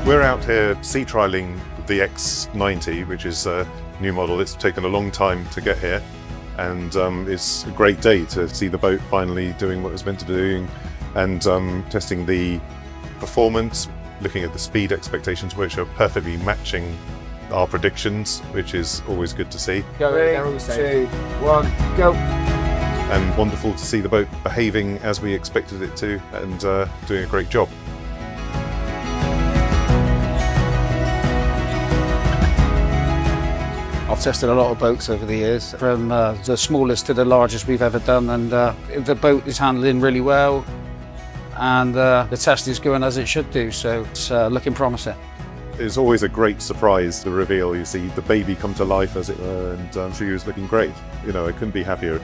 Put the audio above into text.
We're out here sea trialling the X90, which is a new model. It's taken a long time to get here, and it's a great day to see the boat finally doing what it was meant to be doing, and testing the performance, looking at the speed expectations, which are perfectly matching our predictions, which is always good to see. Go, 3, 2, 1, go! And wonderful to see the boat behaving as we expected it to, and doing a great job. I've tested a lot of boats over the years, from the smallest to the largest we've ever done, and the boat is handling really well, and the test is going as it should do, so it's looking promising. It's always a great surprise, the reveal. You see the baby come to life, as it were, and she was looking great. You know, I couldn't be happier.